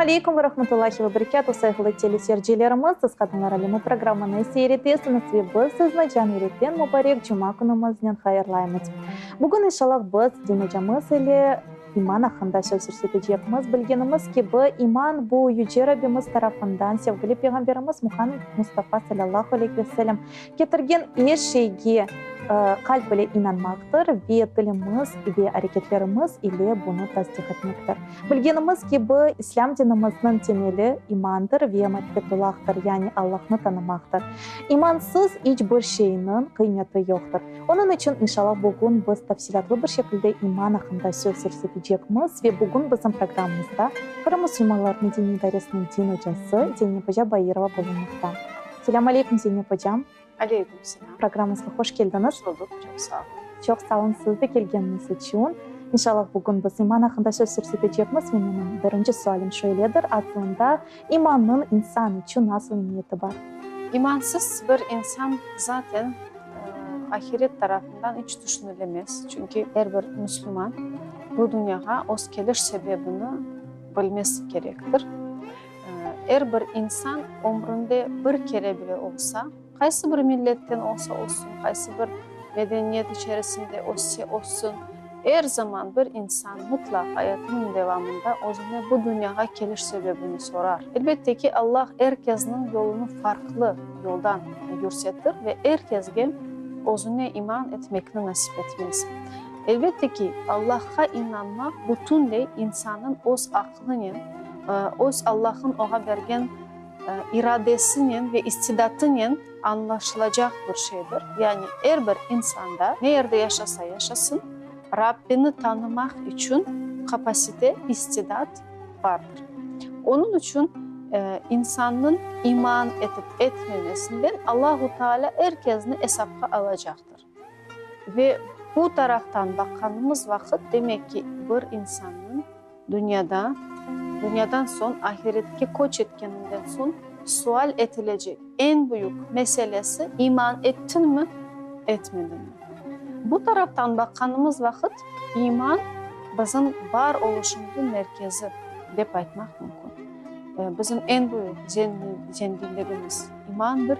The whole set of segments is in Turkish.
алейкум ва рахматуллахи ва баракату, сайгылы телесерджилерimiz, siz kadınlar alimi programını seyretesiniz ve biz sizni January'den mübarek Cuma günümüzden hayırlaymiz. Bugün inşallah biz dinleyeceğimiz ile iman hakkında söz sürdüreceğimiz. Bilgenimiz ki bu iman bu Yüce Rabbimiz tarafından sevgili Peygamberimiz Muhammed Mustafa sallallahu aleyhi ve sellem getirgen her şeyge kalp ile inanmaktır ve dilimiz ve hareketlerimiz ile bunu tasdik etmektir. Bilgenimiz ki bu İslam dinimizin temeli imandır ve marifetullah'tır, yani Allah'ını tanımaktır. İmansız hiçbir şeyinin kıymeti yoktur. Onun için inşallah bugün biz tafsilatlı bir şekilde iman hakkında söz sürdüreceğimiz ve bugün bizim programımızda Kırım Müslümanların Dini İdaresi'nin din hocası Zeynep Hoca Bayırova bulunmakta. Selamun aleyküm Zeynep Hocam. Aleykümselam. Programımıza hoş geldiniz. Hoş bulduk. Çok sağ olun. Çok sağ olun siz de geldiğiniz için. İnşallah bugün biz iman hakkında söz sürdüreceğimiz ve benim birinci sualım şöyledir. Aslında imanın insan için nasıl niyeti var? İmansız bir insan zaten ahiret tarafından hiç düşünülemez. Çünkü her bir Müslüman bu dünyaya öz geliş sebebini bilmesi gerektir. Her bir insan ömründe bir kere bile olsa, qaysı bir milletten olsa olsun, qaysı bir medeniyet içerisinde olsun, her zaman bir insan mutlak hayatının devamında özüne bu dünyaya geliş sebebini sorar. Elbette ki Allah herkesin yolunu farklı yoldan gösterir ve herkese özüne iman etmekini nasip etmez. Elbette ki Allah'a inanmak bütünle insanın öz aklının, öz Allah'ın ona vergen iradesinin ve istidatının anlaşılacak bir şeydir. Yani her bir insanda nerede yaşasa yaşasın, Rabbini tanımak için kapasite, istidat vardır. Onun için insanın iman edip etmemesinden Allah-u Teala herkesini hesaba alacaktır. Ve bu taraftan baktığımız vakit demek ki bir insanın dünyadan son ahirette koç etkeninden son sual edilecek en büyük meselesi iman ettin mi, etmedin mi? Bu taraftan baktığımız vakit iman bizim varoluşumuzun merkezi deyip aytmak mümkün. Bizim en büyük zenginliğimiz imandır,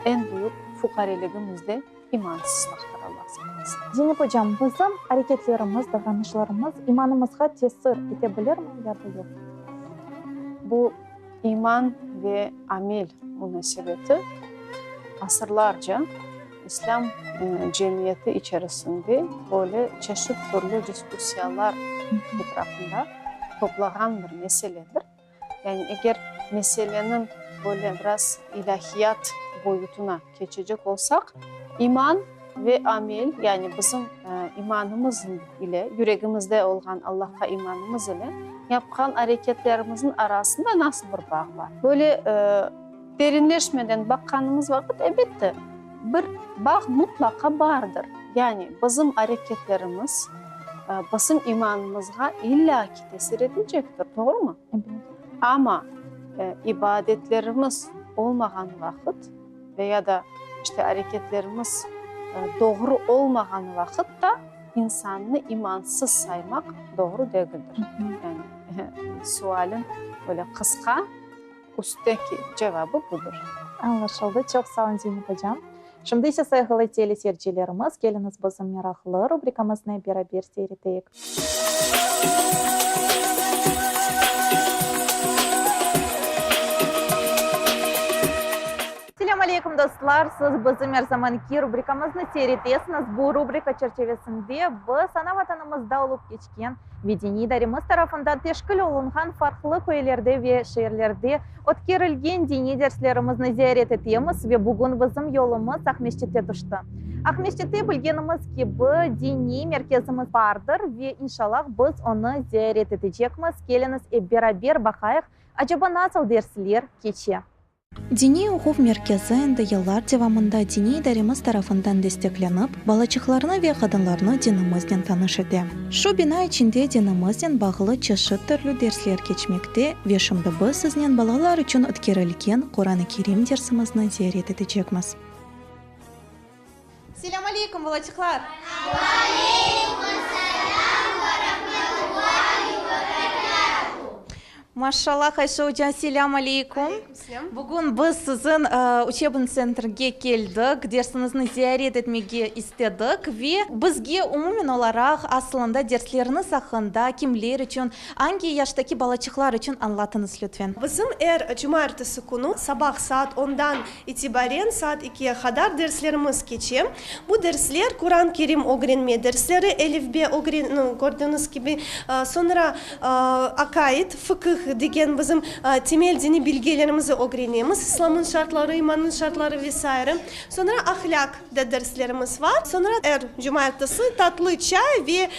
en büyük fukareliğimiz de imansızlıktır Allah sayesinde. Zeynep Hocam, bizim hareketlerimiz, davranışlarımız imanımızga tesir edebilir mi ya da yok? Bu iman ve amel münasebeti asırlarca İslam cemiyeti içerisinde böyle çeşitli türlü diskusyalar etrafında toplanan bir meseledir. Yani eğer meselenin böyle biraz ilahiyat boyutuna geçecek olsak, iman ve amel, yani bizim imanımız ile, yüreğimizde olan Allah'a imanımız ile yapılan hareketlerimizin arasında nasıl bir bağ var? Böyle derinleşmeden baktığımız vakit elbette bir bağ mutlaka vardır. Yani bizim hareketlerimiz bizim imanımıza illaki tesir edecektir, doğru mu? Ama ibadetlerimiz olmayan vakit veya da işte hareketlerimiz doğru olmayan vakitte insanı imansız saymak doğru değildir. Yani sualin böyle kısa, üstteki cevabı budur. Anlaşıldı. Çok sağ olun Zeynep Hocam. Şimdi ise saygılı teleseyircilerimiz, geliniz bizim meraklı rubrikamızı beraber seyredeyik. Selamun aleyküm dostlar. Siz bizim her zamanki rubrikamızı seyredesiniz. Bu rubrika çerçevesinde biz ana vatanımızda olup geçken ve dini idaremiz tarafından teşkil olunan farklı köylerde ve şehirlerde ötkerilgen dini derslerimizni ziyaret ettiğimiz ve bugün bizim yolumuz Akmeşit'e düştü. Akmeşit'te bilgenimiz ki bu dini merkezimiz vardır ve inşallah biz onu ziyaret edeceğimiz. Geliniz beraber bakayıq, acaba nasıl dersler geçiyor? Dini Okul Merkezinde yıllar devamında dini idaremiz tarafından desteklenip, balacıklarını ve kadınlarını dinimizden tanıştırdı. Şu bina içinde dinimizden bağlı çeşitli türlü dersler geçmekte ve şimdi biz sizden balalar için ötkerilgen Kur'an-ı Kerim dersimizni ziyaret edeceğimiz. Selamun aleyküm balacıklar. Машаллах, Айша Уджан, селям алейкум. Бүгін біз сіздің учебный центрге келдік, дерсіңізді зиярет етмеге істедік, ве бізге умумен оларақ асылында дерслеріңіз ақында кімлер үшін, анги яштаки балачықлар үшін анлатыңыз лütfen. Bizim cumartesi günü sabah saat 10'dan itibaren saat 2'ye kadar derslerimiz geçiyor. Bu dersler Kur'an-ı Kerim öğrenme dersleri, Elif B gördüğünüz gibi sonra akaid, fıkıh degen bizim temel dini bilgilerimizi öğreniyoruz. İslam'ın şartları, imanın şartları vesaire. Sonra ahlak da derslerimiz var. Sonra cumartesi tatlı çay ve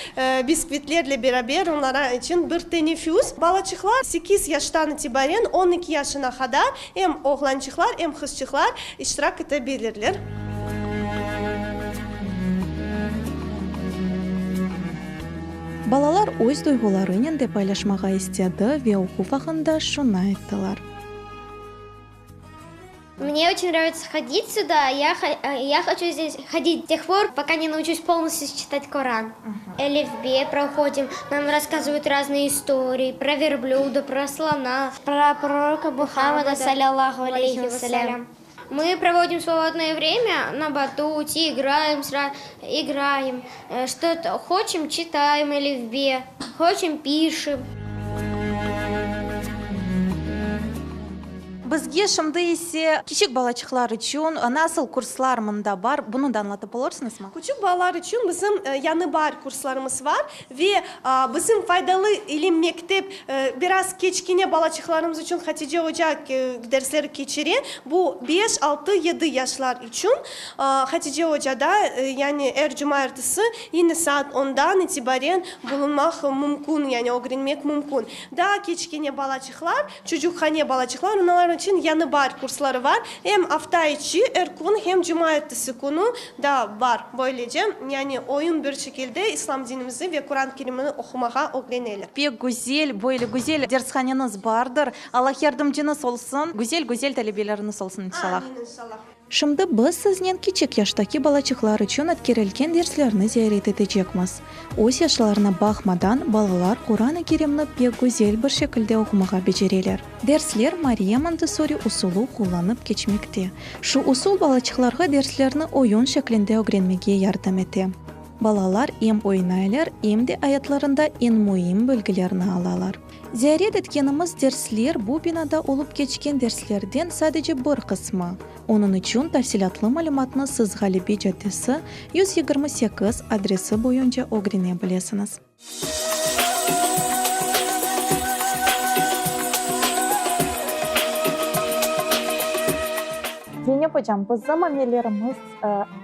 bisküvitlerle beraber onlara için bir teneffüs. Balaçıklar 8 yaştan itibaren 12 yaşına kadar hem oğlancıklar hem kızcıklar iştirak edebilirler. Балалар өз дойғыларын де пайлашмаға істеді ве оқу вағында шуны айттылар. Мне очень нравится ходить сюда. Я хочу здесь ходить до тех пор, пока не научусь полностью читать Коран. Элиф Бе проходим, нам рассказывают разные истории про верблюда, про слона, про пророка Мухаммада, саллаллаху алейхи вассалям. Мы проводим свободное время на батуте, играем, что-то хочем, читаем Элиф Бе, хочем, пишем. Бізге шымды есе кичек балачықлар үшін насыл курслар мында бар, bunu da anlatıp olursunuz mu? Küçük balalar için bizim yanı bar kurslarımız var ve bizim faydalı ilim mektep biraz keçkine balacıklarımız için Hatice Hoca dersleri geçiren bu 5, 6, 7 yaşlar için Hatice Hoca'da yani cumartesi yine saat 10'dan itibaren bulunmak mümkün yani öğrenmek mümkün. Daha keçkine balacıklar, çocukhane balacıklar onların için yanı bar kursları var. Hem hafta içi gün hem cumartesi günü da var. Böylece yani oyun bir şekilde İslam dinimizi ve Kur'an-ı Kerim'ini okumaya öğrenelim. Pek güzel, böyle güzel dershaneniz vardır. Allah yardımcınız olsun. Güzel talebeleriniz olsun inşallah. Amin inşallah. Şimdi biz sizden küçük yaştaki balacıklar için etkirilgen derslerini ziyaret edeceğimiz. Öz yaşlarına bakmadan balalar Kur'an-ı Kerim'ni pek güzel bir şekilde okumaya beceriler. Dersler Maria Montessori usulü kullanıp geçmekte. Şu usul balacıklarga derslerini oyun şeklinde öğrenmeye yardım etti. Balalar hem oynaylar hem de hayatlarında en mühim bilgilerini alalar. Ziyaret etkenimiz dersler bu binada olup geçken derslerden sadece bir kısmı. Onun için tafsilatlı malumatını siz Galibi Caddesi 128 adresi boyunca öğrenebilirsiniz. Zeynep hocam, bizim amellerimiz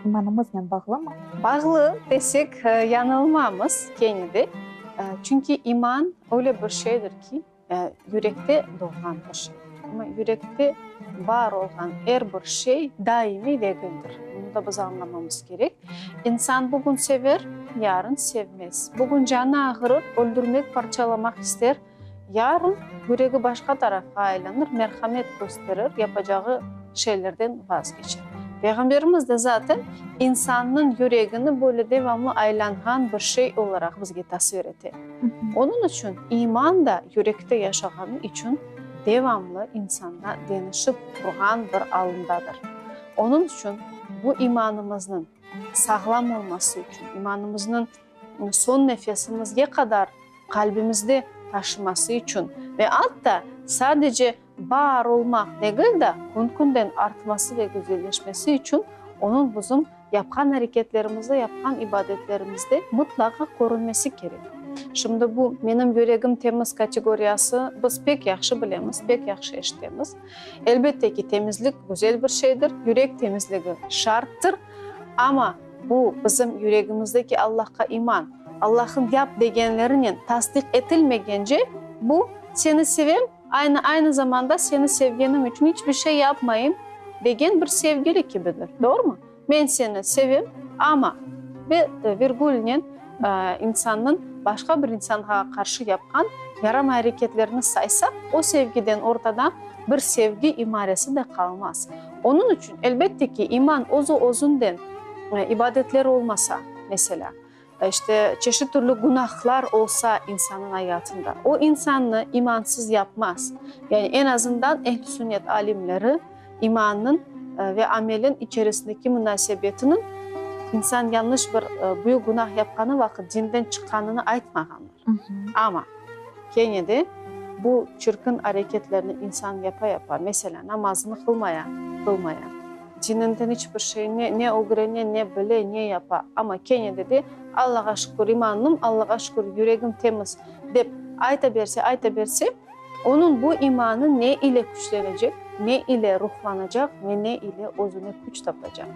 imanımızla bağlı mı? Bağlı desek yanılmamız kenidi. Çünkü iman öyle bir şeydir ki yürekte doğan bir şey. Ama yürekte var olan her bir şey daimi değildir. Bunu da biz anlamamız gerek. İnsan bugün sever, yarın sevmez. Bugün canı ağrır, öldürmek, parçalamak ister. Yarın yüreği başka tarafa aylanır, merhamet gösterir, yapacağı şeylerden vazgeçer. Peygamberimiz de zaten insanın yüreğini böyle devamlı aylanan bir şey olarak bizge tasvir etti. Onun için iman da yürekte yaşayan için devamlı insanda denişip durgan bir alındadır. Onun için bu imanımızın sağlam olması için, imanımızın son nefesimizge kadar kalbimizde taşıması için ve hatta sadece var olmak değil de günden artması ve güzelleşmesi için onun bizim yapkan hareketlerimizde, yapkan ibadetlerimizde mutlaka korunması gerek. Şimdi bu benim yüreğim temiz kategoriyası biz pek yaxşı bilemiz, pek yaxşı eşitemiz. Elbette ki temizlik güzel bir şeydir, yürek temizliği şarttır ama bu bizim yüreğimizdeki Allah'a iman, Allah'ın yap degenlerinin tasdik edilmeyince bu seni seveyim, aynı zamanda seni sevgenim için hiçbir şey yapmayayım degen bir sevgili gibidir. Doğru mu? Ben seni seveyim ama virgülünün insanın başka bir insana karşı yapkan yaram hareketlerini saysa o sevgiden ortada bir sevgi imaresi de kalmaz. Onun için elbette ki iman özünden ibadetler olmasa mesela işte çeşitli türlü günahlar olsa insanın hayatında, o insanı imansız yapmaz. Yani en azından ehl-i sünnet alimleri imanın ve amelin içerisindeki münasebetinin insan yanlış bir büyük günah yapkanı vakit dinden çıkanını aytmaganlar. Ama Kenya'da bu çirkin hareketlerini insan yapa mesela namazını kılmaya, dininden hiçbir şey ne öğrene, ne bile, ne yapa. Ama Kenya'da de Allah'a şükür imanım, Allah'a şükür yüreğim temiz deyip ayta verse, onun bu imanı ne ile güçlenecek, ne ile ruhlanacak ve ne ile özüne güç tapacak.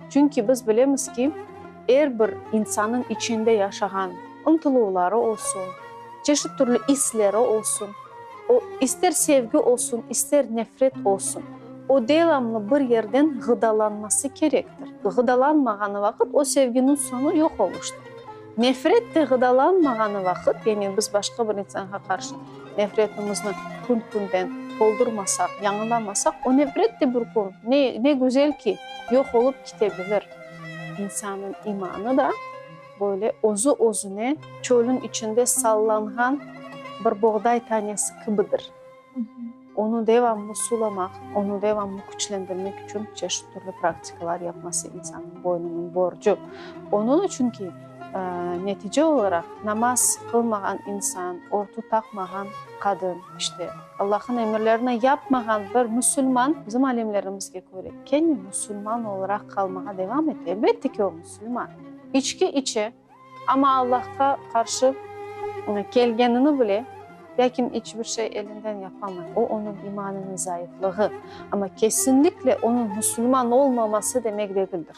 Çünkü biz bilemiz ki eğer bir insanın içinde yaşayan untuluğları olsun, çeşitli türlü hisleri olsun, o ister sevgi olsun, ister nefret olsun, o devamlı bir yerden gıdalanması gerektir. Gıdalanmağanı vakit o sevginin sonu yok olmuştur. Nefret de gıdalanmağanı vakit, yani biz başka bir insana karşı nefretimizi günden doldurmasak, yanılamasak, o nefret de bir gün ne güzel ki yok olup gidebilir. İnsanın imanı da böyle özüne çölün içinde sallanan bir buğday tanesi gibidir. Onu devamlı sulamak, onu devamlı güçlendirmek için çeşitli türlü praktikalar yapması insanın boynunun borcu. Onun için ki netice olarak namaz kılmayan insan, ortu takmayan kadın, işte Allah'ın emirlerini yapmayan bir Müslüman, bizim alimlerimizge göre kendi Müslüman olarak kalmaya devam etti. Elbette ki o Müslüman. İçki içe ama Allah'a karşı gelgenini bile lakin hiçbir şey elinden yapamaz. O onun imanının zayıflığı. Ama kesinlikle onun Müslüman olmaması demek değildir.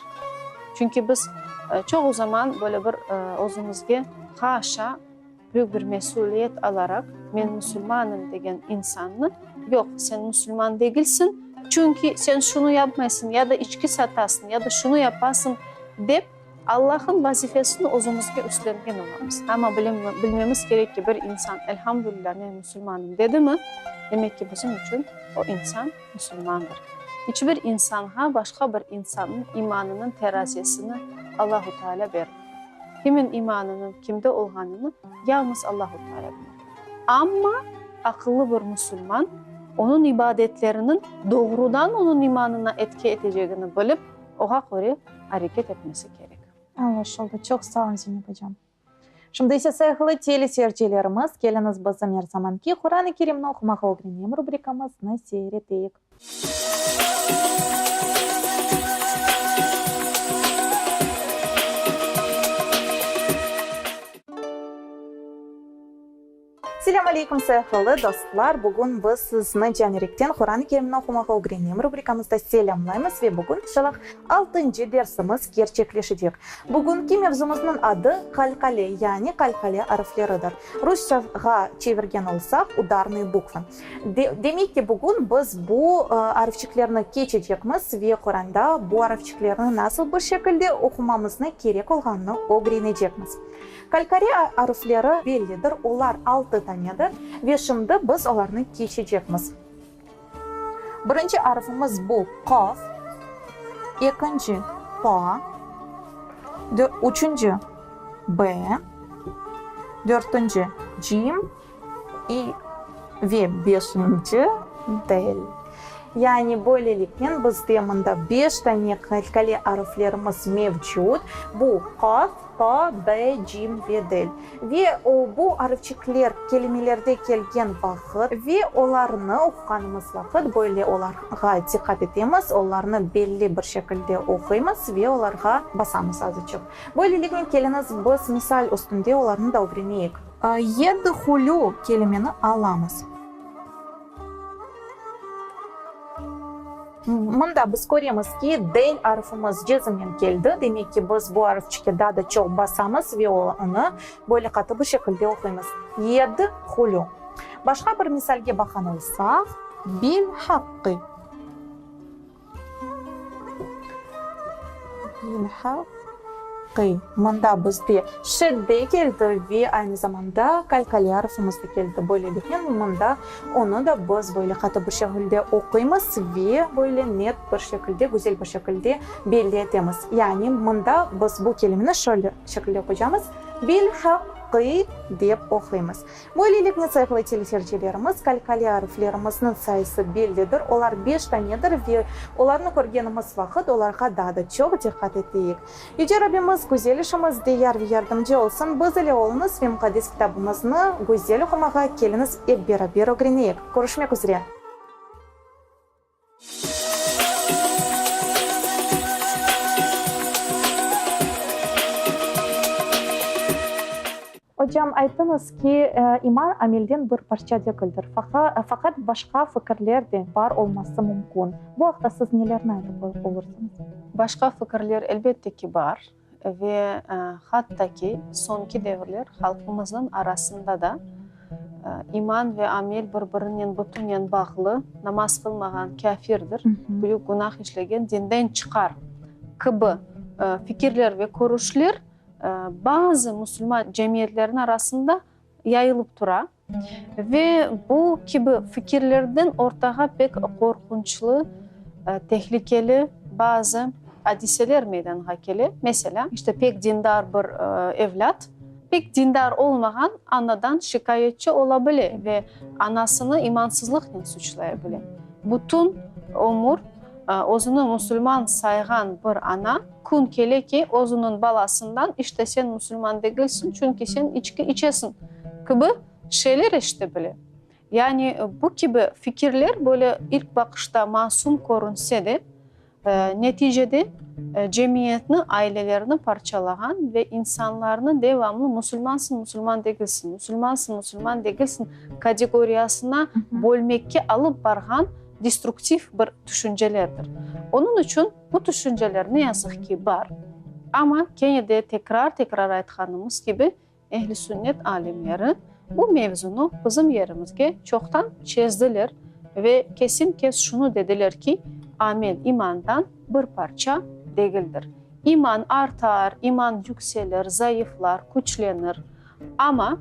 Çünkü biz çoğu zaman böyle bir özümüzge haşa büyük bir mesuliyet alarak ben Müslümanım degen insanı yok sen Müslüman değilsin çünkü sen şunu yapmasın ya da içki satasın ya da şunu yapasın deyip Allah'ın vazifesini özümüzge üstlengen olmamız. Ama bilmemiz gerek ki bir insan elhamdülillah ben Müslümanım dedi mi demek ki bizim için o insan Müslümandır. Hiçbir insana başka bir insanın imanının terazisini Allah-u Teala verir. Kimin imanının kimde olganını yalnız Allah-u Teala bilir. Ama akıllı bir Müslüman onun ibadetlerinin doğrudan onun imanına etki edeceğini bilip oğa göre hareket etmesi gerek. Anlaşıldı. Çok sağ olun Zeynep Hocam. Şimdi ise sayılı teleseyircilerimiz geliniz bizim her zamanki Kur'an-ı Kerim'ni okumağa öğreneyim rubrikamızını seyredeyik. Selamun aleyküm sayılı dostlar. Bugün biz sizni Canirik'ten Kur'an-ı Kerim'ni okumağa öğreneyim rubrikamızda selamlayımız ve bugün inşallah 6. dersimiz gerçekleşecek. Bugünkü mevzumuzun adı kalkale, yani kalkale harfleridir. Rusçaga çevirgen olsak udarные bukvы. Demek ki bugün biz bu harfçiklerini geçeceğimiz ve Kur'an'da bu harfçiklerini nasıl bir şekilde okumamızı gerek olganını öğreneceğimiz. Kalkale harfleri bellidir. Onlar 6 tanedir ve şimdi biz onlarını geçeceğimiz. Birinci harfimiz bu kaf, ikinci pa, üçüncü b, dördüncü cim ve beşinci del. Yani böylelikle biz teminde 5 tane kalkale harflerimiz mevcut. Bu kaf, pa, b, cim ve del. Ve bu harfçikler kelimelerde kelgen vakit ve onlarını okuganımız vakit böyle onlarga dikkat etimiz, onlarını belli bir şekilde okuyumuz ve onlarga basamız azıcık. Böylelikle keliniz biz misal üstünde onlarını da öğreneyik. Yedhulu kelimeni alamız. Mında biz görüyoruz ki del harfimiz cezimden geldi. Demek ki biz bu harfçike daha da çok basamız ve onu böyle katı bir şekilde okuyumuz. Yedhulu. Başka bir misalge bakan olsak bil hakkı. Bil hakkı. hakkı. Manda bizde şiddet geldi ve aynı zamanda kalkalyarımız da geldi. Böylelikle manda onu da biz böyle katı bir şekilde okuyumuz ve böyle net bir şekilde, güzel bir şekilde belli etmemiz. Yani manda biz bu kelimeyi şöyle şekilde okuyacağız. Bil hakkı deyip okuyumuz. Böylelikle sayılı telesiyercilerimiz kalkali harflerimizin sayısı bellidir. Onlar 5 tanedir ve onlarını görgenimiz vakit onlara daha da çok dikkat ettik. Yüce Rabbimiz güzel işimizde yar ve yardımcı olsun. Biz ile olunuz ve mukaddes kitabımızı güzel okumağa geliniz hep beraber öğreneyik. Görüşmek üzere. Hocam aytdınız ki iman amelden bir parça değildir. Fakat başka fikirler de var olması mümkün. Bu haqda siz nelerni aytib olursunuz? Başka fikirler elbette ki var ve hatta ki sonki devirler halkımızın arasında da iman ve amel birbirinin bütünyen bağlı, namaz kılmagan kafirdir, büyük günah işlegen dinden çıkar gibi fikirler ve görüşler bazı Müslüman cemiyetlerin arasında yayılıp dura ve bu gibi fikirlerden ortaya pek korkunçlu, tehlikeli bazı hadiseler meydana geliyor. Mesela işte pek dindar bir evlat, pek dindar olmayan anadan şikayetçi olabilir ve anasını imansızlıkla suçlayabilir. Bütün umur özünü Müslüman saygan bir ana kun kele ki özünün balasından işte sen Müslüman değilsin çünkü sen içki içesin gibi şeyler işte bile. Yani bu gibi fikirler böyle ilk bakışta masum görünse de neticede cemiyetini, ailelerini parçalayan ve insanlarını devamlı Müslümansın, Müslüman değilsin, Müslümansın, Müslüman değilsin kategoriyasına bölmekki alıp bargan destruktif bir düşüncelerdir. Onun için bu düşünceler ne yazık ki var. Ama Kenya'da tekrar aytkanımız gibi ehli sünnet alimleri bu mevzunu bizim yerimizge çoktan çizdiler ve kesin kes şunu dediler ki amel imandan bir parça değildir. İman artar, iman yükselir, zayıflar, güçlenir. Ama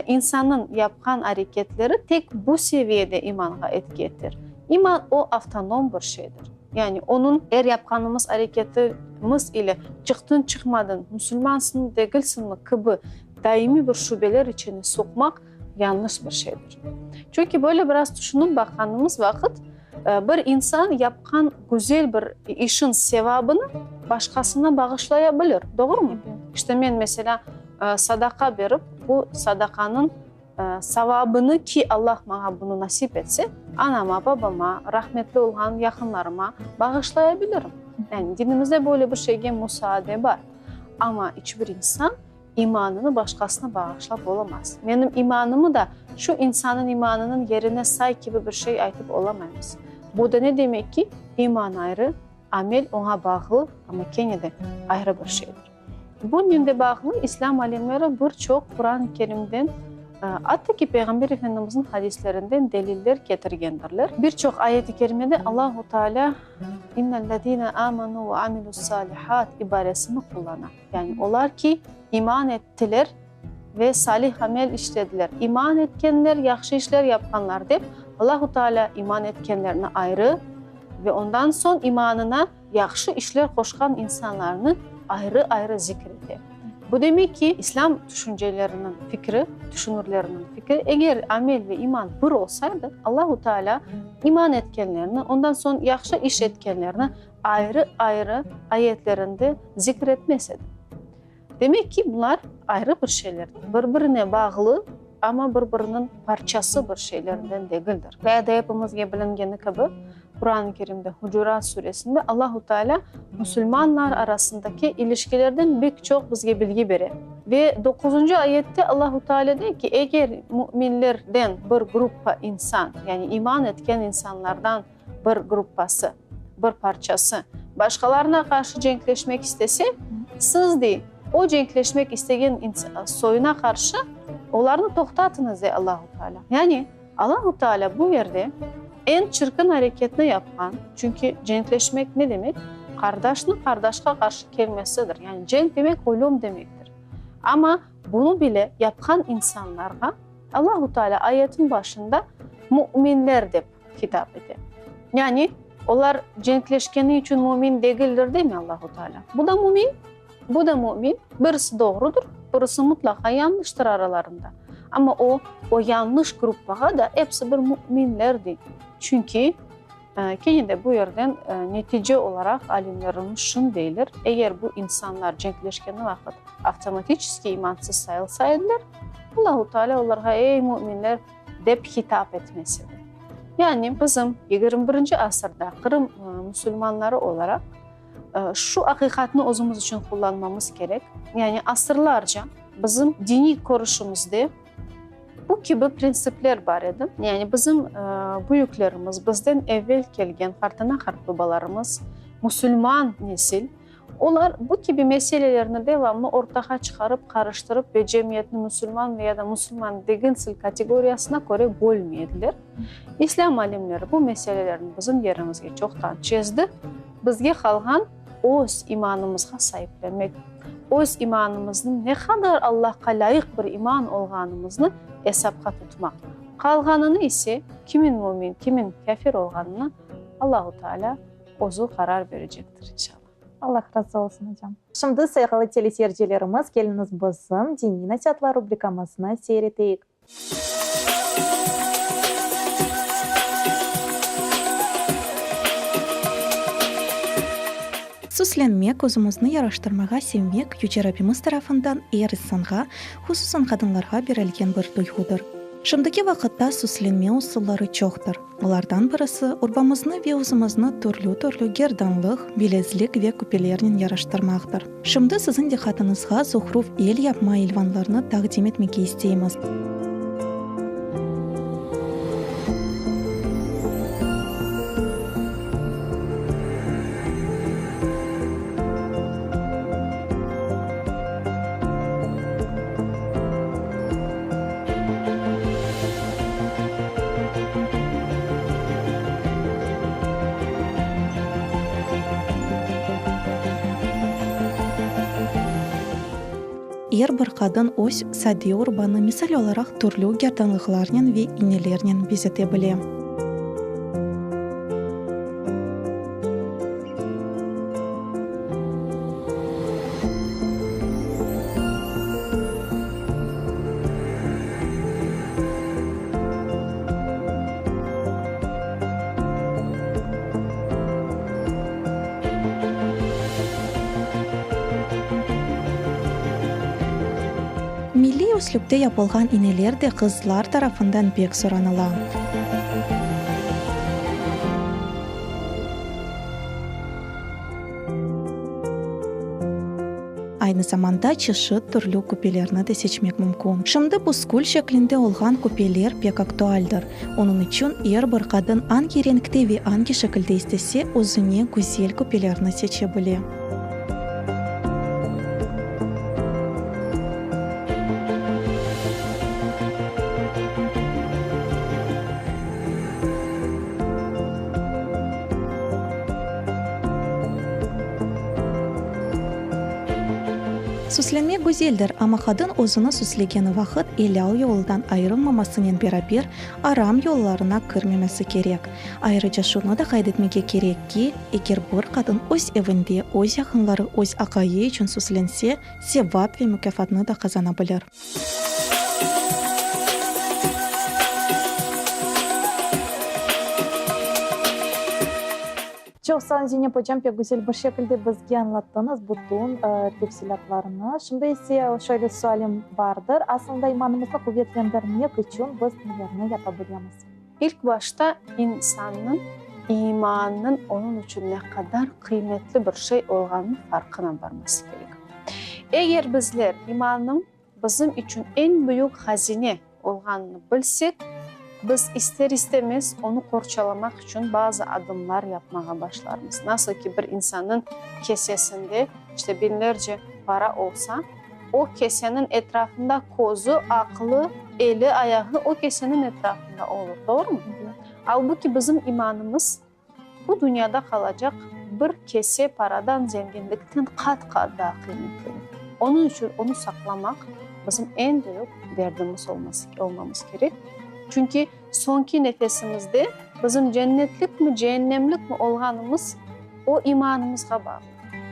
insanın yapkan hareketleri tek bu seviyede imana etki etir. İman o avtonom bir şeydir. Yani onun yapkanımız hareketimiz ile çıktın çıkmadın, Müslümansın değilsin mi gibi daimi bir şübeler içine sokmak yanlış bir şeydir. Çünkü böyle biraz düşünün bakanımız vakit bir insan yapkan güzel bir işin sevabını başkasına bağışlayabilir. Doğru mu? İşte ben mesela sadaka verip bu sadakanın savabını ki Allah bana bunu nasip etse anama, babama, rahmetli olan yakınlarıma bağışlayabilirim. Yani dinimizde böyle bir şeye müsaade var. Ama hiçbir insan imanını başkasına bağışlayıp olamaz. Benim imanımı da şu insanın imanının yerine say gibi bir şey aytıp olamayız. Bu da ne demek ki iman ayrı, amel ona bağlı ama Kenya'da ayrı bir şeydir. Bunun da bağlı İslam alimleri birçok Kur'an-ı Kerim'den hatta ki Peygamber Efendimiz'in hadislerinden deliller getirgendirler. Birçok ayet-i kerimede Allahu Teala innellezine amenu ve amilus salihat ibaresini kullanır. Yani onlar ki iman ettiler ve salih amel işlediler. İman etkenler, yaxşı işler yapanlar deyip Allahu Teala iman etkenlerine ayrı ve ondan son imanına yaxşı işler koşkan insanlarını ayrı zikrediyor. Bu demek ki İslam düşüncelerinin fikri, düşünürlerinin fikri eğer amel ve iman bir olsaydı Allahu Teala iman etkenlerini ondan sonra yaxşı iş etkenlerini ayrı ayetlerinde zikretmeseydi. Demek ki bunlar ayrı bir şeyler. Birbirine bağlı ama birbirinin parçası bir şeylerden değildir. Veya da hepimizge bilingeni gibi Kur'an-ı Kerim'de Hucurat suresinde Allahu Teala Müslümanlar arasındaki ilişkilerden birçok bizge bilgi verir. Ve 9. ayette Allahu Teala diyor ki eğer müminlerden bir gruppa insan yani iman etken insanlardan bir gruppası, bir parçası başkalarına karşı cenkleşmek istese siz de o cenkleşmek isteyen soyuna karşı onlarını toktatınız diye Allahu Teala. Yani Allahu Teala bu yerde en çirkin hareketini yapan, çünkü cenkleşmek ne demek? kardeşini kardeşe karşı gelmesidir. Yani cenk demek ölüm demektir. Ama bunu bile yapan insanlara Allah-u Teala ayetin başında müminler de hitap ediyor. Yani onlar cenkleşkeni için mümin değildir değil mi Allah-u Teala? Bu da mümin, bu da mümin. Birisi doğrudur, birisi mutlaka yanlıştır aralarında. Ama o yanlış grupa da hepsi bir müminlerdi. Çünkü yine de bu yerden netice olarak alimlerin şunu deyirler. Eğer bu insanlar cenkleşkeni vakit avtomatik imansız sayılsaydılar, Allah-u Teala onlara ey müminler deyip hitap etmesidir. Yani bizim 21. asırda Kırım Müslümanları olarak şu hakikatini özümüz için kullanmamız gerek. Yani asırlarca bizim dini koruşumuzda bu gibi prensipler var idi. Yani bizim büyüklerimiz, bizden evvel gelgen hartana hart babalarımız, Müslüman nesil, onlar bu gibi meselelerini devamlı ortaya çıkarıp, karıştırıp ve cemiyetini Müslüman veya da Müslüman değilsil kategoriyasına göre bölmediler. İslam alimleri bu meselelerini bizim yerimizge çoktan çizdi. Bizge kalgan öz imanımızga sahiplenmek, öz imanımızın ne kadar Allah'a layık bir iman olganımızını hesapka tutmak. Kalganını ise kimin mümin, kimin kafir olganını Allah-u Teala ozu karar verecektir inşallah. Allah razı olsun hocam. Şimdi sevgili teleseyircilerimiz, geliniz bizim dini nasihatlar rubrikamızını seyreteyik. Süslenmek, özümüzni yaraştırmağa sevmek, Yüce Rabbimiz tarafından er insanға, hususan kadınlarga berilgen bir duygudur. Şimdiki vaqtda süslenme usulları çoktur. Onlardan birisi urbamızны ve özümüzni türlü gerdanlık, bilezlik ve küpelerinin yaraştırmaktır. Şimdi sizin diqqatinizga zuhruf el yapma elvanlarını taqdim etmek isteyimiz. Er bir kadın öz sade urbanı misal olarak türlü gerdanlıklarının ve iğnelerinin bezete bile. Milli üslupta yapılgan iğneler de kızlar tarafından pek soranılan. Aynı zamanda çeşit türlü küpelerini de seçmek mümkün. Şimdi bu skul şeklinde olan küpeler pek aktualdir. Onun için er bir kadın hangi renkte ve hangi şekilde istese özüne güzel küpelerini seçebilir. Süslenme güzeldir ama kadın özünü süslegeni vakit elal yoldan ayrılmamasının beraber aram yollarına girmemesi gerek. Ayrıca şunu da kaydetmeye gerek ki, eğer bir kadın öz evinde, öz yakınları, öz akayı için süslense, sevap ve mükafatını da kazanabilir. Çok sağ olun Zeynep hocam, pek güzel bir şekilde bizge anlattınız bütün tefsilatlarını. Şimdi ise şöyle sualim vardır. Aslında imanımızı kuvvetlendirmek için biz nelerini yapabiliriz? İlk başta insanın imanının onun için ne kadar kıymetli bir şey olduğunu farkına varması gerek. Eğer bizler imanın bizim için en büyük hazine olduğunu bilsek, biz ister istemez onu korçalamak için bazı adımlar yapmaya başlarız. Nasıl ki bir insanın kesesinde işte binlerce para olsa, o kesenin etrafında kozu, aklı, eli, ayağı o kesenin etrafında olur. Doğru mu? Halbuki bizim imanımız bu dünyada kalacak bir kese paradan, zenginlikten kat daha kıymetli. Onun için onu saklamak bizim en büyük derdimiz olmamız gerek. Çünkü sonki nefesimizde bizim cennetlik mi, cehennemlik mi olganımız o imanımızga bağlı.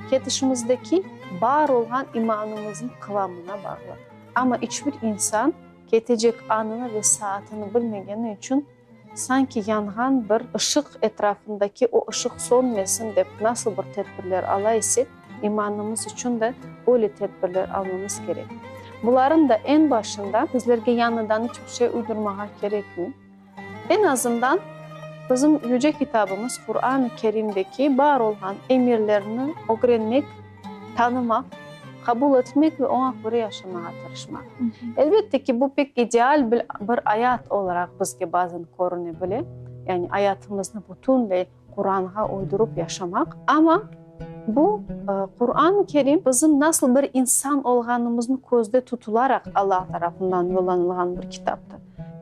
Ketişimizdeki var olan imanımızın kıvamına bağlı. Ama hiçbir insan ketecek anını ve saatini bilmegeni için sanki yangan bir ışık etrafındaki o ışık sönmesin deyip nasıl bir tedbirler alaysa imanımız için de öyle tedbirler almamız gerek. Bunların da en başında bizlerge yanından hiçbir şey uydurmaya gerekmiyor. En azından bizim yüce kitabımız Kur'an-ı Kerim'deki var olan emirlerini öğrenmek, tanımak, kabul etmek ve ona göre yaşamaya tırışmak. Elbette ki bu pek ideal bir hayat olarak bizge bazen görünebilir. Yani hayatımızı bütünle Kur'an'a uydurup yaşamak. Ama bu Kur'an-ı Kerim bizim nasıl bir insan olganımızın közde tutularak Allah tarafından yollanılan bir kitaptır.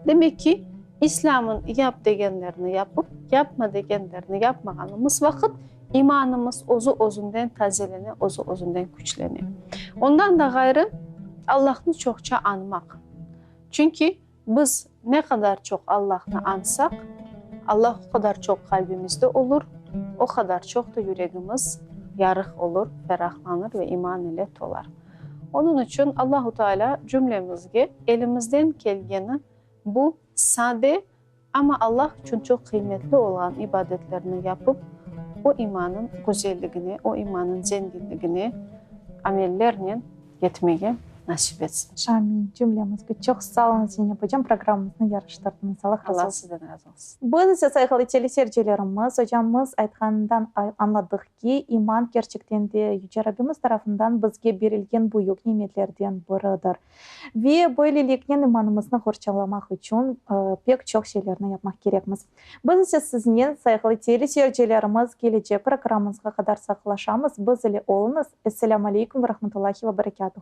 Demek ki İslam'ın yap degenlerini yapıp yapma degenlerini yapmaganımız vakit imanımız özünden tazelene, özünden güçlene. Ondan da gayrı Allah'ını çokça anmak. Çünkü biz ne kadar çok Allah'ını ansak, Allah o kadar çok kalbimizde olur, o kadar çok da yüreğimiz yarık olur, ferahlanır ve iman ile dolar. Onun için Allahu Teala cümlemizge elimizden geleni bu sade ama Allah için çok kıymetli olan ibadetlerini yapıp o imanın güzelliğini, o imanın zenginliğini amellerle yetmeye nasip etsin. Amin. Cümlemizge çok sağ olun Zeynep hocam. Programımızın yarıştardınız. Allah sizden razı olsun. Biz ise saygılı teleseyircilerimiz, hocamız aytganından anladık ki iman gerçekten de Yüce Rabbimiz tarafından bizge berilgen büyük nimetlerden biridir. Ve böylelikle imanımızı horçalamak için pek çok şeylerini yapmak gerekmiz. Biz ise sizin saygılı teleseyircilerimiz gelecek programımızga kadar sağlaşamız. Biz ile olunuz. Esselamu Aleyküm ve Rahmetullahi ve Berekatuhu.